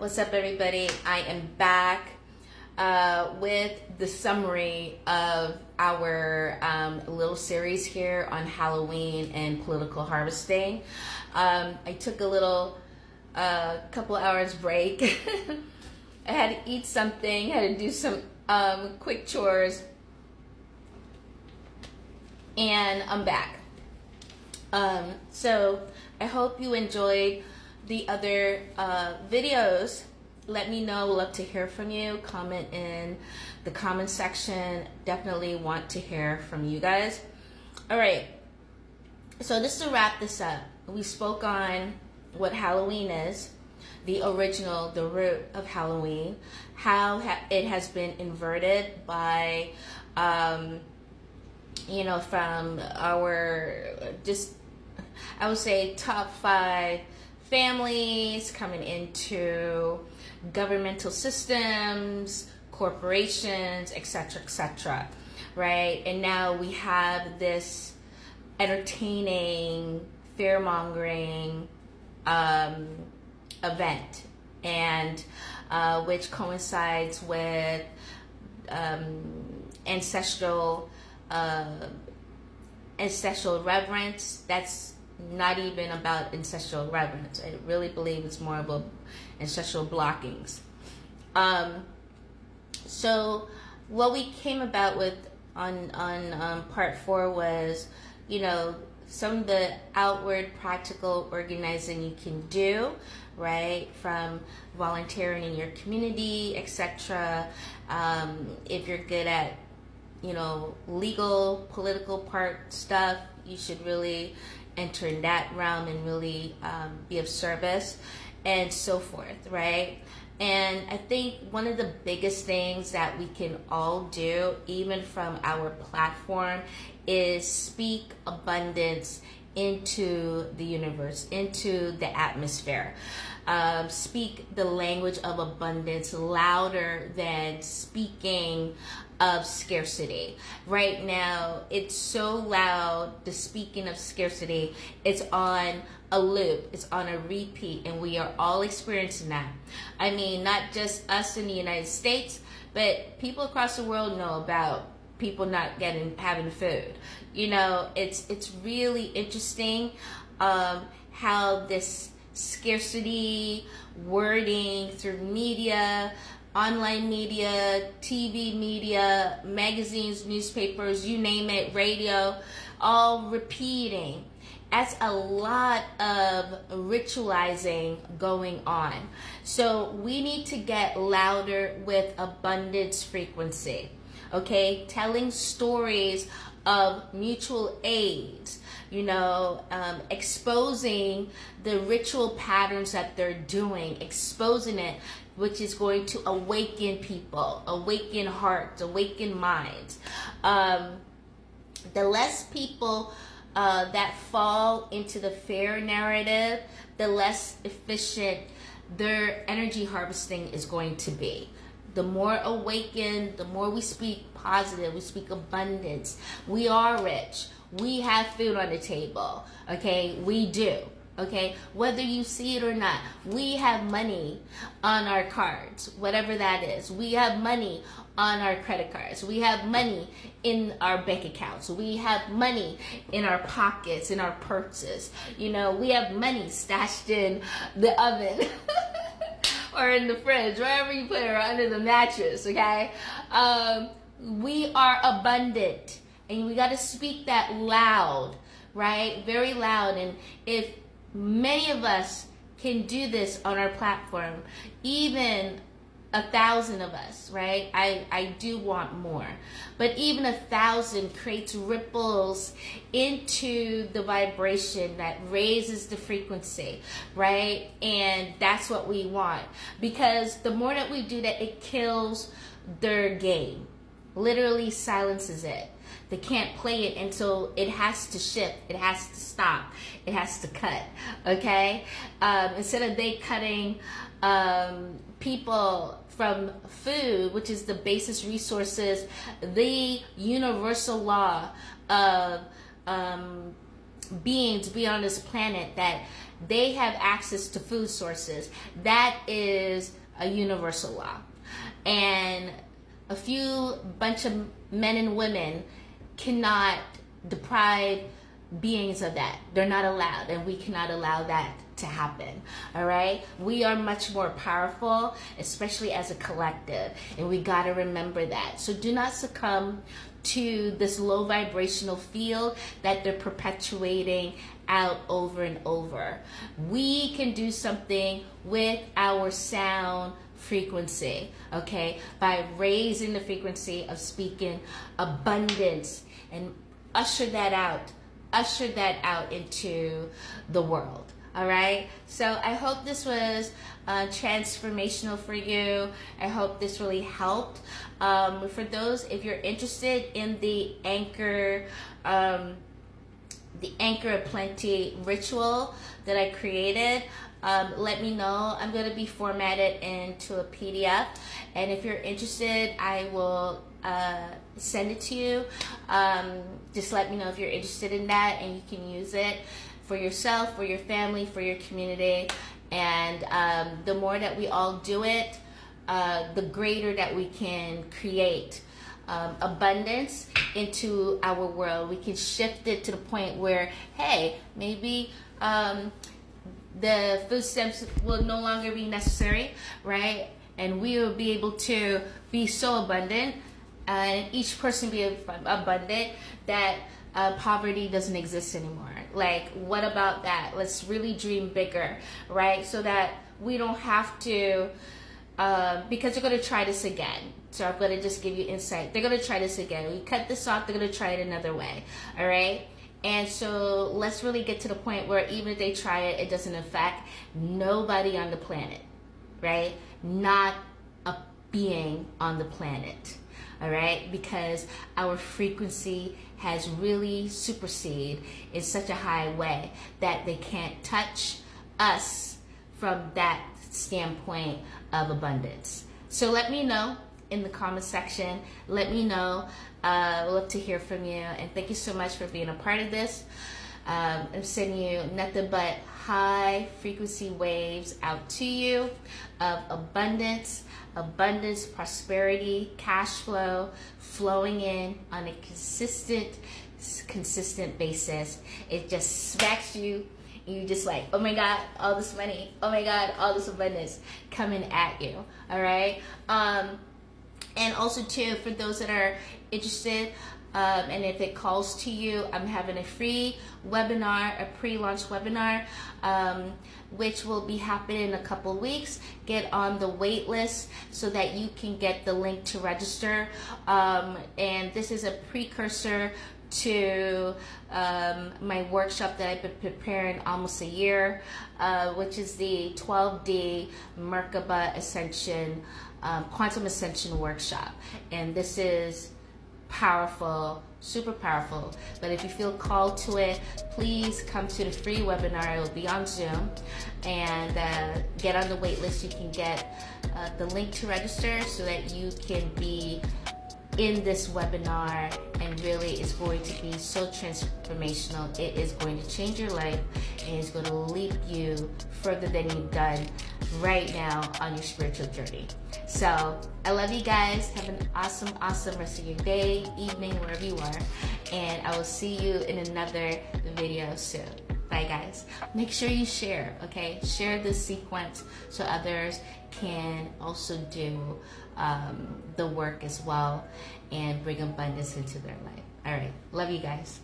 What's up, everybody? I am back with the summary of our little series here on Halloween and political harvesting. I took a little couple hours break. I had to eat something, had to do some quick chores, and I'm back. So I hope you enjoyed the other videos. Let me know. Love to hear from you. Comment in the comment section. Definitely want to hear from you guys. All right, so just to wrap this up, we spoke on what Halloween is, the root of Halloween, how it has been inverted by from our I would say top 5 families coming into governmental systems, corporations, etc., right? And now we have this entertaining, fear-mongering event, and which coincides with ancestral reverence. That's not even about ancestral reverence. I really believe it's more about ancestral blockings. So what we came about with on part 4 was, some of the outward practical organizing you can do, right? From volunteering in your community, etc. If you're good at, legal, political part stuff, you should really enter in that realm and really be of service and so forth, right? And I think one of the biggest things that we can all do, even from our platform, is speak abundance into the universe, into the atmosphere. Speak the language of abundance louder than speaking of scarcity. Right now, it's so loud, the speaking of scarcity, it's on a loop, it's on a repeat, and we are all experiencing that. I mean, not just us in the United States, but people across the world know about people not having food. It's really interesting how this scarcity wording through media, online media, TV media, magazines, newspapers, you name it, radio, all repeating. That's a lot of ritualizing going on. So we need to get louder with abundance frequency, okay? Telling stories of mutual aids, exposing the ritual patterns that they're doing, exposing it, which is going to awaken people, awaken hearts, awaken minds. The less people that fall into the fear narrative, the less efficient their energy harvesting is going to be. The more awakened, the more we speak positive, we speak abundance. We are rich. We have food on the table. Okay, we do. Okay, whether you see it or not, we have money on our cards, whatever that is. We have money on our credit cards. We have money in our bank accounts. We have money in our pockets, in our purses. We have money stashed in the oven or in the fridge, wherever you put it, or under the mattress, okay? We are abundant, and we got to speak that loud, right? Very loud. And if many of us can do this on our platform, even 1,000 of us, right? I do want more, but even 1,000 creates ripples into the vibration that raises the frequency, right? And that's what we want, because the more that we do that, it kills their game, literally silences it. They can't play it until it has to shift, it has to stop, it has to cut, okay? Instead of they cutting people from food, which is the basis resources, the universal law of beings beyond this planet, that they have access to food sources. That is a universal law. And a few bunch of men and women cannot deprive beings of that. They're not allowed, and we cannot allow that to happen. All right, we are much more powerful, especially as a collective, and we got to remember that. So do not succumb to this low vibrational field that they're perpetuating out over and over. We can do something with our sound frequency, okay, by raising the frequency of speaking abundance and usher that out into the world. All right, so I hope this was transformational for you. I hope this really helped. For those, if you're interested in the Anchor of Plenty ritual that I created, let me know. I'm going to be formatted into a PDF, and if you're interested, I will send it to you. Just let me know if you're interested in that, and you can use it for yourself, for your family, for your community. And the more that we all do it, the greater that we can create abundance into our world. We can shift it to the point where, hey, maybe the food stamps will no longer be necessary, right? And we will be able to be so abundant, and each person be abundant, that poverty doesn't exist anymore. Like, what about that? Let's really dream bigger, right? So that we don't have to, because they're going to try this again. So I'm going to just give you insight. They're going to try this again. We cut this off, they're going to try it another way, all right? And so let's really get to the point where even if they try it, it doesn't affect nobody on the planet, right? Not a being on the planet, all right? Because our frequency has really superseded in such a high way that they can't touch us from that standpoint of abundance. So let me know in the comment section. Let me know. I'd love to hear from you, and thank you so much for being a part of this. I'm sending you nothing but high frequency waves out to you of abundance, prosperity, cash flow, flowing in on a consistent basis. It just smacks you, and you just like, oh my God, all this money, oh my God, all this abundance coming at you. All right. And also too, for those that are interested, and if it calls to you, I'm having a free webinar, a pre-launch webinar, which will be happening in a couple weeks. Get on the wait list so that you can get the link to register. And this is a precursor to my workshop that I've been preparing almost a year, which is the 12D Merkaba Ascension, Quantum Ascension Workshop. And this is powerful, super powerful. But if you feel called to it, please come to the free webinar. It will be on Zoom, and get on the wait list. You can get the link to register so that you can be in this webinar, and really it's going to be so transformational. It is going to change your life, and it's going to lead you further than you've done right now on your spiritual journey. So I love you guys. Have an awesome rest of your day, evening, wherever you are, and I will see you in another video soon. Bye guys. Make sure you share, okay? Share this sequence so others can also do the work as well and bring abundance into their life. All right. Love you guys.